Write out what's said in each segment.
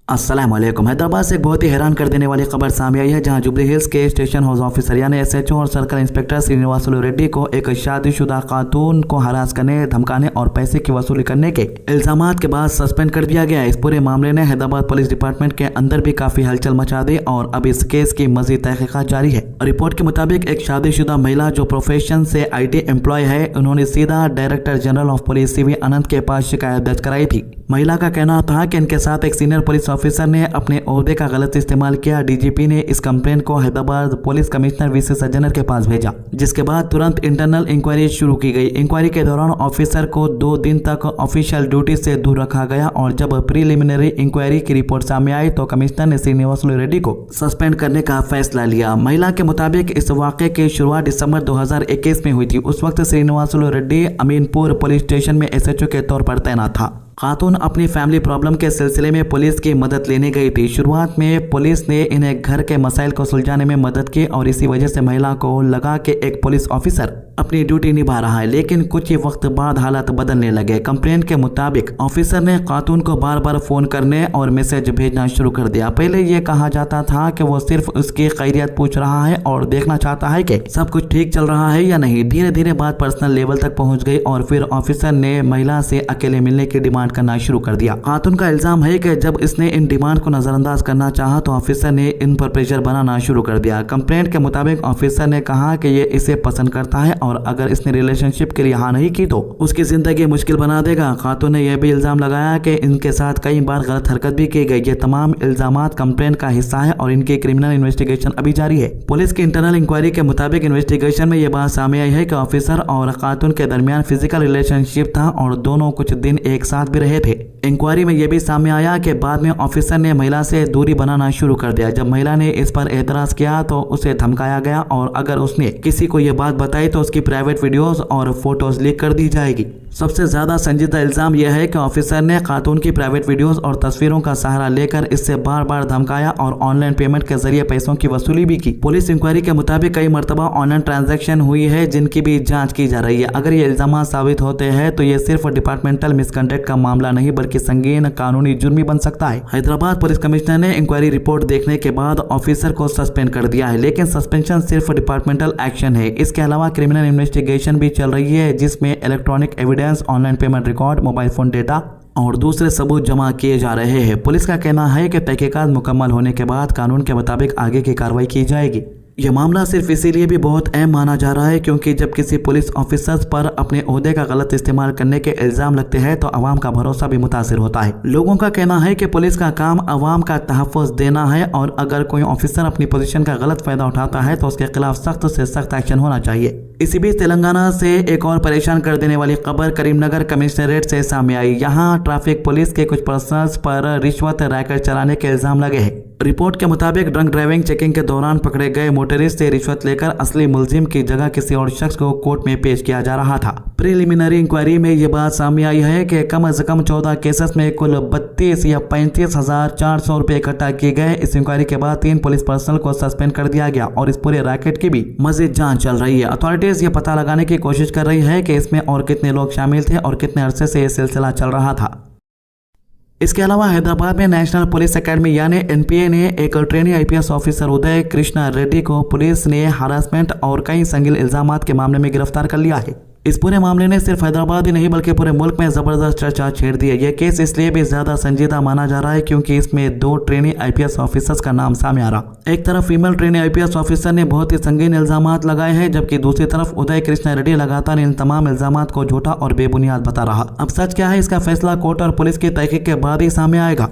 अस्सलाम वालेकुम। हैदराबाद से एक बहुत ही हैरान कर देने वाली खबर सामने आई है, जहां जुबली हिल्स के स्टेशन हाउस ऑफिसर यानी एसएचओ और सर्कल इंस्पेक्टर श्रीनिवासुलु रेड्डी को एक शादीशुदा खातून को हरास करने, धमकाने और पैसे की वसूली करने के इल्जामात के बाद सस्पेंड कर दिया गया। इस पूरे मामले ने हैदराबाद पुलिस डिपार्टमेंट के अंदर भी काफी हलचल मचा दी और अब इस केस की मजीद तहकीकात जारी है। रिपोर्ट के मुताबिक एक शादीशुदा महिला जो प्रोफेशन से IT एम्प्लॉय है, उन्होंने सीधा director general of police CV अनंत के पास शिकायत दर्ज कराई थी। महिला का कहना था कि इनके साथ एक सीनियर पुलिस ऑफिसर ने अपने ओहदे का गलत इस्तेमाल किया। DGP ने इस कंप्लेंट को Hyderabad police commissioner VC Sajjanar के पास भेजा, जिसके बाद तुरंत इंटरनल इंक्वायरी शुरू की गई। इंक्वायरी के दौरान ऑफिसर को 2 दिन तक ऑफिशियल ड्यूटी से दूर रखा गया और जब प्रीलिमिनरी इंक्वायरी की रिपोर्ट सामने आई तो कमिश्नर ने श्रीनिवासुलु रेड्डी को सस्पेंड करने का फैसला लिया। महिला के मुताबिक इस वाक़े की शुरुआत दिसंबर 2021 में हुई थी। उस वक्त श्रीनिवासुलु रेड्डी अमीनपुर पुलिस स्टेशन में SHO के तौर पर तैनात था। खातून अपनी फैमिली प्रॉब्लम के सिलसिले में पुलिस की मदद लेने गई थी। शुरुआत में पुलिस ने इन्हें घर के मसाइल को सुलझाने में मदद की और इसी वजह से महिला को लगा कि एक पुलिस ऑफिसर अपनी ड्यूटी निभा रहा है, लेकिन कुछ ही वक्त बाद हालात बदलने लगे। कंप्लेंट के मुताबिक ऑफिसर ने खातून को बार बार फोन करने और मैसेज भेजना शुरू कर दिया। पहले ये कहा जाता था कि वो सिर्फ उसकी खैरियत पूछ रहा है और देखना चाहता है कि सब कुछ ठीक चल रहा है या नहीं। धीरे धीरे बात पर्सनल लेवल तक पहुंच गई और फिर ऑफिसर ने महिला से अकेले मिलने की डिमांड करना शुरू कर दिया। खातून का इल्जाम है कि जब इसने इन डिमांड को नजरअंदाज करना चाहा तो ऑफिसर ने इन पर प्रेशर बनाना शुरू कर दिया। कंप्लेंट के मुताबिक ऑफिसर ने कहा कि ये इसे पसंद करता है और अगर इसने रिलेशनशिप के लिए हाँ नहीं की तो उसकी जिंदगी मुश्किल बना देगा। खातून ने यह भी इल्जाम लगाया कि इनके साथ कई बार गलत हरकत भी की गई। ये तमाम इल्जामात कंप्लेंट का हिस्सा है और इनकी क्रिमिनल इन्वेस्टिगेशन अभी जारी है। पुलिस की इंटरनल इंक्वायरी के मुताबिक इन्वेस्टिगेशन में यह बात सामने आई है कि ऑफिसर और खातून के दरमियान फिजिकल रिलेशनशिप था और दोनों कुछ दिन एक साथ भी रहे थे। इंक्वायरी में यह भी सामने आया कि बाद में ऑफिसर ने महिला से दूरी बनाना शुरू कर दिया। जब महिला ने इस पर एतराज किया तो उसे धमकाया गया और अगर उसने किसी को यह बात बताई तो उसकी प्राइवेट वीडियोस और फोटोज लीक कर दी जाएगी। सबसे ज्यादा संजीदा इल्जाम यह है कि ऑफिसर ने खातून की प्राइवेट वीडियोस और तस्वीरों का सहारा लेकर इससे बार बार धमकाया और ऑनलाइन पेमेंट के जरिए पैसों की वसूली भी की। पुलिस इंक्वायरी के मुताबिक कई मरतबा ऑनलाइन ट्रांजैक्शन हुई है जिनकी भी जांच की जा रही है। अगर ये इल्जाम साबित होते हैं तो ये सिर्फ डिपार्टमेंटल मिसकंडक्ट का मामला नहीं बल्कि संगीन कानूनी जुर्म भी बन सकता है। हैदराबाद पुलिस कमिश्नर ने इंक्वायरी रिपोर्ट देखने के बाद ऑफिसर को सस्पेंड कर दिया है, लेकिन सस्पेंशन सिर्फ डिपार्टमेंटल एक्शन है। इसके अलावा क्रिमिनल इन्वेस्टिगेशन भी चल रही है जिसमें electronic evidence, online payment record, mobile phone data और दूसरे सबूत जमा किए जा रहे हैं। पुलिस का कहना है कि तहकीकात मुकम्मल होने के बाद कानून के मुताबिक आगे की कार्रवाई की जाएगी। यह मामला सिर्फ इसीलिए भी बहुत अहम माना जा रहा है क्योंकि जब किसी पुलिस ऑफिसर्स पर अपने ओहदे का गलत इस्तेमाल करने के इल्जाम लगते हैं तो अवाम का भरोसा भी मुतासिर होता है। लोगों का कहना है कि पुलिस का काम अवाम का तहफ़्फ़ुज़ देना है और अगर कोई ऑफिसर अपनी पोजीशन का गलत फायदा उठाता है तो उसके खिलाफ सख्त से सख्त एक्शन होना चाहिए। इसी बीच तेलंगाना से एक और परेशान कर देने वाली खबर करीमनगर कमिश्नरेट से सामने आई। यहाँ ट्रैफिक पुलिस के कुछ पर्सनल्स पर रिश्वत रैकेट चलाने के इल्जाम लगे हैं। रिपोर्ट के मुताबिक ड्रंक ड्राइविंग चेकिंग के दौरान पकड़े गए मोटरिस्ट से रिश्वत लेकर असली मुलजिम की जगह किसी और शख्स को कोर्ट में पेश किया जा रहा था। प्रीलिमिनरी इंक्वायरी में यह बात सामने आई है कि कम से कम 14 केसेस में कुल 32 या 35,400 रुपए इकट्ठा किए गए। इस इंक्वायरी के बाद 3 पुलिस पर्सनल को सस्पेंड कर दिया गया और इस पूरे रैकेट की भी मजीद जांच चल रही है। अथॉरिटीज ये पता लगाने की कोशिश कर रही है कि इसमें और कितने लोग शामिल थे और कितने अरसे से यह सिलसिला चल रहा था। इसके अलावा हैदराबाद में नेशनल पुलिस एकेडमी यानी NPA ने एक ट्रेनी IPS ऑफिसर उदय कृष्णा रेड्डी को पुलिस ने हरासमेंट और कई संगीन इल्जामात के मामले में गिरफ्तार कर लिया है। इस पूरे मामले ने सिर्फ हैदराबाद ही नहीं बल्कि पूरे मुल्क में जबरदस्त चर्चा छेड़ दी है। यह केस इसलिए भी ज्यादा संजीदा माना जा रहा है क्योंकि इसमें 2 ट्रेनी IPS ऑफिसर्स का नाम सामने आ रहा। एक तरफ फीमेल ट्रेनी IPS ऑफिसर ने बहुत ही संगीन इल्जामात लगाए हैं, जबकि दूसरी तरफ उदय कृष्णा रेड्डी लगातार इन तमाम इल्जामात को झूठा और बेबुनियाद बता रहा। अब सच क्या है, इसका फैसला कोर्ट और पुलिस की तहकीक के बाद ही सामने आएगा।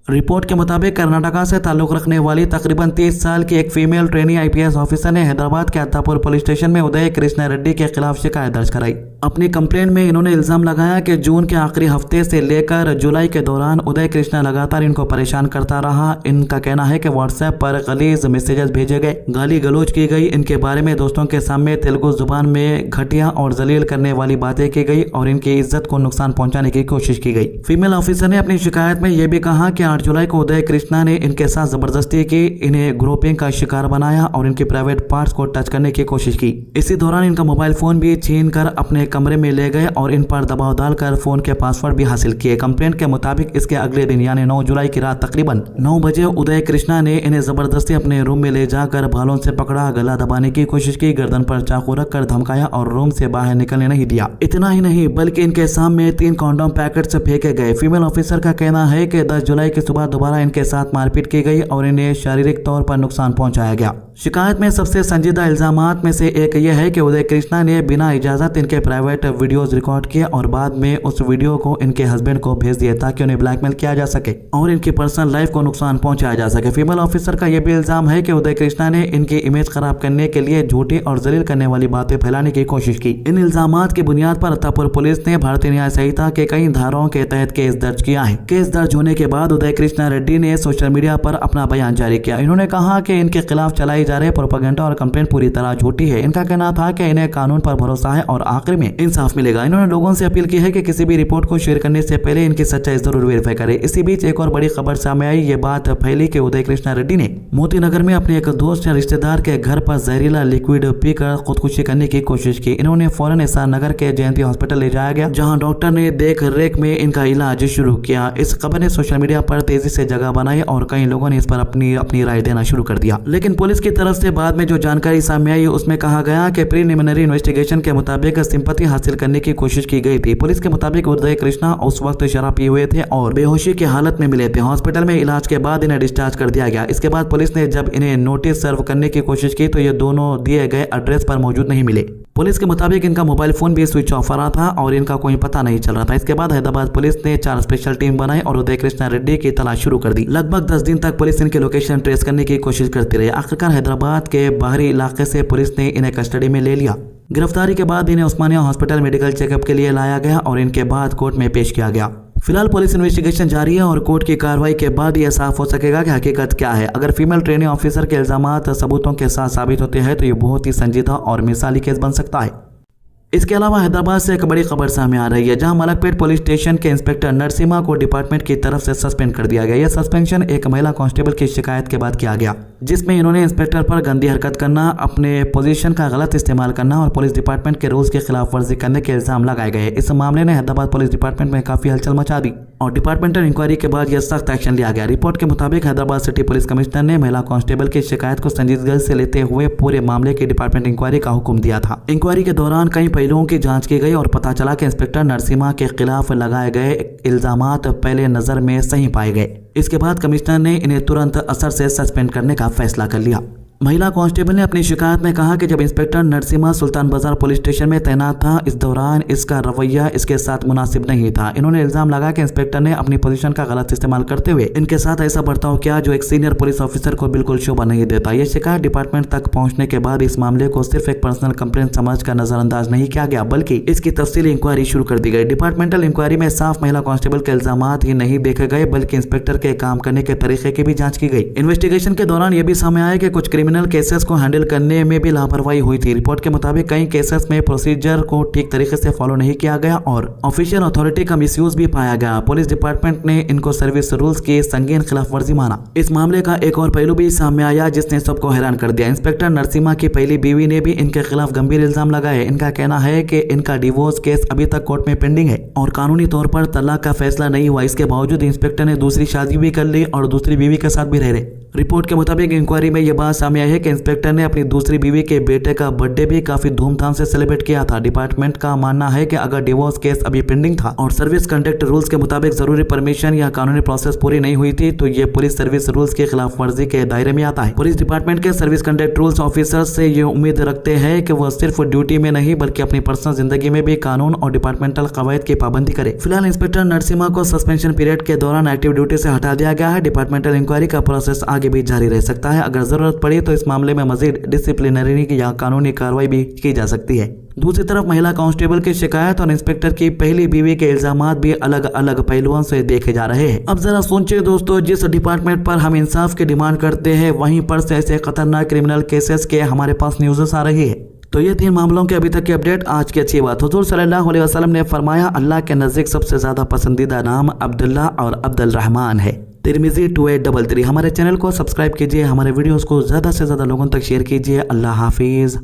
रिपोर्ट के मुताबिक कर्नाटका से ताल्लुक रखने वाली तकरीबन 30 साल की एक फीमेल ट्रेनी IPS ऑफिसर ने हैदराबाद के अत्तापुर पुलिस स्टेशन में उदय कृष्णा रेड्डी के खिलाफ शिकायत दर्ज कराई। अपनी कंप्लेंट में इन्होंने इल्जाम लगाया कि जून के आखिरी हफ्ते से लेकर जुलाई के दौरान उदय कृष्णा लगातार इनको परेशान करता रहा। इनका कहना है कि व्हाट्सएप पर गलीज मैसेजेस भेजे गए, गाली गलौज की गई, इनके बारे में दोस्तों के सामने तेलुगु जुबान में घटिया और जलील करने वाली बातें की गई और इनकी इज्जत को नुकसान पहुंचाने की कोशिश की गई। फीमेल ऑफिसर ने अपनी शिकायत में यह भी कहा कि 8 जुलाई को उदय कृष्णा ने इनके साथ जबरदस्ती की, इन्हें ग्रुपिंग का शिकार बनाया और इनके प्राइवेट पार्ट्स को टच करने की कोशिश की। इसी दौरान इनका मोबाइल फोन भी छीन कर अपने कमरे में ले गए और इन पर दबाव डालकर फोन के पासवर्ड भी हासिल किए। कंप्लेंट के मुताबिक इसके अगले दिन यानी 9 जुलाई की रात तकरीबन 9 बजे उदय कृष्णा ने इन्हें जबरदस्ती अपने रूम में ले जाकर बालों से पकड़ा, गला दबाने की कोशिश की, गर्दन पर चाकू रखकर धमकाया और रूम से बाहर निकलने नहीं दिया। इतना ही नहीं बल्कि इनके सामने 3 कॉन्डोम पैकेट फेंके गए। फीमेल ऑफिसर का कहना है कि 10 जुलाई की सुबह दोबारा इनके साथ मारपीट की गई और इन्हें शारीरिक तौर पर नुकसान पहुंचाया गया। शिकायत में सबसे संजीदा इल्जामात में से एक यह है कि उदय कृष्णा ने बिना इजाजत इनके प्राइवेट वीडियोस रिकॉर्ड किए और बाद में उस वीडियो को इनके हस्बैंड को भेज दिए ताकि उन्हें ब्लैकमेल किया जा सके और इनकी पर्सनल लाइफ को नुकसान पहुंचाया जा सके। फीमेल ऑफिसर का यह भी इल्जाम है कि उदय कृष्णा ने इनकी इमेज खराब करने के लिए झूठी और जलील करने वाली बातें फैलाने की कोशिश की। इन इल्जामात की बुनियाद पर अत्तापुर पुलिस ने भारतीय न्याय संहिता के कई धाराओं के तहत केस दर्ज किया है। केस दर्ज होने के बाद उदय कृष्णा रेड्डी ने सोशल मीडिया पर अपना बयान जारी किया। इन्होंने कहा कि इनके खिलाफ चलाई जा रही प्रोपेगेंडा और कंप्लेंट पूरी तरह झूठी है। इनका कहना था कि इन्हें कानून पर भरोसा है और आखिर में इंसाफ मिलेगा। इन्होंने लोगों से अपील की है कि किसी भी रिपोर्ट को शेयर करने से पहले इनकी सच्चाई जरूर वेरीफाई करें। इसी बीच एक और बड़ी खबर सामने आई। ये बात फैली कि उदय कृष्णा रेड्डी ने मोती नगर में अपने एक दोस्त या रिश्तेदार के घर पर जहरीला लिक्विड पीकर खुदकुशी करने की कोशिश की। इन्होंने फौरन एसआर नगर के जयंती हॉस्पिटल ले जाया गया, जहां डॉक्टर ने देख रेख में इनका इलाज शुरू किया। इस खबर ने सोशल मीडिया पर तेजी से जगह बनाई और कई लोगों ने इस पर अपनी राय देना शुरू कर दिया। लेकिन पुलिस की तरफ से बाद में जो जानकारी सामने आई उसमें कहा गया कि प्रीलिमिनरी इन्वेस्टिगेशन के मुताबिक सिंपैथी हासिल करने की कोशिश की गई थी। पुलिस के मुताबिक उदय कृष्णा उस वक्त शराब पिए हुए थे और बेहोशी की हालत में मिले थे। हॉस्पिटल में इलाज के बाद इन्हें डिस्चार्ज कर दिया गया। इसके बाद पुलिस ने जब इन्हें नोटिस सर्व करने की कोशिश की तो ये दोनों दिए गए एड्रेस पर मौजूद नहीं मिले। पुलिस के मुताबिक इनका मोबाइल फोन भी स्विच ऑफ आ रहा था और इनका कोई पता नहीं चल रहा था। इसके बाद हैदराबाद पुलिस ने 4 स्पेशल टीम बनाई और उदय कृष्णा रेड्डी की तलाश शुरू कर दी। लगभग 10 दिन तक पुलिस इनके लोकेशन ट्रेस करने की कोशिश करती रही। आखिरकार हैदराबाद के बाहरी इलाके से पुलिस ने इन्हें कस्टडी में ले लिया। गिरफ्तारी के बाद इन्हें उस्मानिया हॉस्पिटल मेडिकल चेकअप के लिए लाया गया और इनके बाद कोर्ट में पेश किया गया। फिलहाल पुलिस इन्वेस्टिगेशन जारी है और कोर्ट की कार्रवाई के बाद यह साफ हो सकेगा कि हकीकत क्या है। अगर फीमेल ट्रेनिंग ऑफिसर के इल्जामात सबूतों के साथ साबित होते हैं तो ये बहुत ही संजीदा और मिसाली केस बन सकता है। इसके अलावा हैदराबाद से एक बड़ी खबर सामने आ रही है, जहां मलकपेट पुलिस स्टेशन के इंस्पेक्टर नरसिम्हा को डिपार्टमेंट की तरफ से सस्पेंड कर दिया गया। यह सस्पेंशन एक महिला कांस्टेबल की शिकायत के बाद किया गया, जिसमें इन्होंने इंस्पेक्टर पर गंदी हरकत करना, अपने पोजीशन का गलत इस्तेमाल करना और पुलिस डिपार्टमेंट के रूल्स की खिलाफ वर्जी करने के इल्जाम लगाए गए। इस मामले ने हैदराबाद पुलिस डिपार्टमेंट में काफी हलचल मचा दी और डिपार्टमेंटल इंक्वायरी के बाद यह सख्त एक्शन लिया गया। रिपोर्ट के मुताबिक हैदराबाद सिटी पुलिस कमिश्नर ने महिला कांस्टेबल की शिकायत को संजीदगी से लेते हुए पूरे मामले की डिपार्टमेंट इंक्वायरी का हुक्म दिया था। इंक्वायरी के दौरान कई पहलुओं की जांच की गई और पता चला कि इंस्पेक्टर नरसिम्हा के खिलाफ लगाए गए इल्जामात पहले नजर में सही पाए गए। इसके बाद कमिश्नर ने इन्हें तुरंत असर से सस्पेंड करने का फैसला कर लिया। महिला कांस्टेबल ने अपनी शिकायत में कहा कि जब इंस्पेक्टर नरसिम्हा सुल्तान बाजार पुलिस स्टेशन में तैनात था, इस दौरान इसका रवैया इसके साथ मुनासिब नहीं था। इन्होंने इल्जाम लगा कि इंस्पेक्टर ने अपनी पोजीशन का गलत इस्तेमाल करते हुए इनके साथ ऐसा बर्ताव किया जो एक सीनियर पुलिस ऑफिसर को बिल्कुल शोभा नहीं देता। यह शिकायत डिपार्टमेंट तक पहुंचने के बाद इस मामले को सिर्फ एक पर्सनल कंप्लेंट समझकर नजरअंदाज नहीं किया गया, बल्कि इसकी तफसीली इंक्वायरी शुरू कर दी गई। डिपार्टमेंटल इंक्वायरी में साफ महिला कांस्टेबल के इल्जामात ही नहीं देखे गए, बल्कि इंस्पेक्टर के काम करने के तरीके की भी जांच की गई। इन्वेस्टिगेशन के दौरान यह भी सामने आया कि कुछ क्रिमिनल केसेस को हैंडल करने में भी लापरवाही हुई थी। रिपोर्ट के मुताबिक कई केसेस में प्रोसीजर को ठीक तरीके से फॉलो नहीं किया गया और ऑफिशियल अथॉरिटी का मिसयूज भी पाया गया। पुलिस डिपार्टमेंट ने इनको सर्विस रूल्स की संगीन खिलाफवर्जी माना। इस मामले का एक और पहलू भी सामने आया जिसने सबको हैरान कर दिया। इंस्पेक्टर नरसिम्हा की पहली बीवी ने भी इनके खिलाफ गंभीर इल्जाम लगाए। इनका कहना है कि इनका डिवोर्स केस अभी तक कोर्ट में पेंडिंग है और कानूनी तौर पर तलाक का फैसला नहीं हुआ। इसके बावजूद इंस्पेक्टर ने दूसरी शादी भी कर ली और दूसरी बीवी के साथ भी रह रहे। रिपोर्ट के मुताबिक इंक्वायरी में यह बात सामने आई है कि इंस्पेक्टर ने अपनी दूसरी बीवी के बेटे का बर्थडे भी काफी धूमधाम से सेलिब्रेट किया था। डिपार्टमेंट का मानना है कि अगर डिवोर्स केस अभी पेंडिंग था और सर्विस कंडक्ट रूल्स के मुताबिक जरूरी परमिशन या कानूनी प्रोसेस पूरी नहीं हुई थी तो ये पुलिस सर्विस रूल्स के खिलाफ वर्जी के दायरे में आता है। पुलिस डिपार्टमेंट के सर्विस कंडक्ट रूल्स ऑफिसर से ये उम्मीद रखते हैं कि वह सिर्फ ड्यूटी में नहीं बल्कि अपनी पर्सनल जिंदगी में भी कानून और डिपार्टमेंटल कवायद की पाबंदी करे। फिलहाल इंस्पेक्टर नरसिम्हा को सस्पेंशन पीरियड के दौरान एक्टिव ड्यूटी से हटा दिया गया है। डिपार्टमेंटल इंक्वायरी का प्रोसेस आगे भी जारी रह सकता है। अगर जरूरत पड़ी तो इस मामले में मजीद डिसिप्लिनरी या कानूनी कार्रवाई भी की जा सकती है। दूसरी तरफ महिला कांस्टेबल की शिकायत और इंस्पेक्टर की पहली बीवी के इल्जामात भी अलग अलग पहलुओं से देखे जा रहे हैं। अब जरा सोचिए दोस्तों, जिस डिपार्टमेंट पर हम इंसाफ की डिमांड करते हैं वहीं पर से ऐसे खतरनाक क्रिमिनल केसेस के हमारे पास न्यूज़ आ रही है। तो ये 3 मामलों के अभी तक की अपडेट। आज की अच्छी बात, हुजूर सल्लल्लाहु अलैहि वसल्लम ने फरमाया अल्लाह के नज़दीक सबसे ज्यादा पसंदीदा नाम अब्दुल्ला और अब्दुल रहमान है। तिरमिजी 2833। हमारे चैनल को सब्सक्राइब कीजिए, हमारे वीडियोस को ज़्यादा से ज़्यादा लोगों तक शेयर कीजिए। अल्लाह हाफिज़।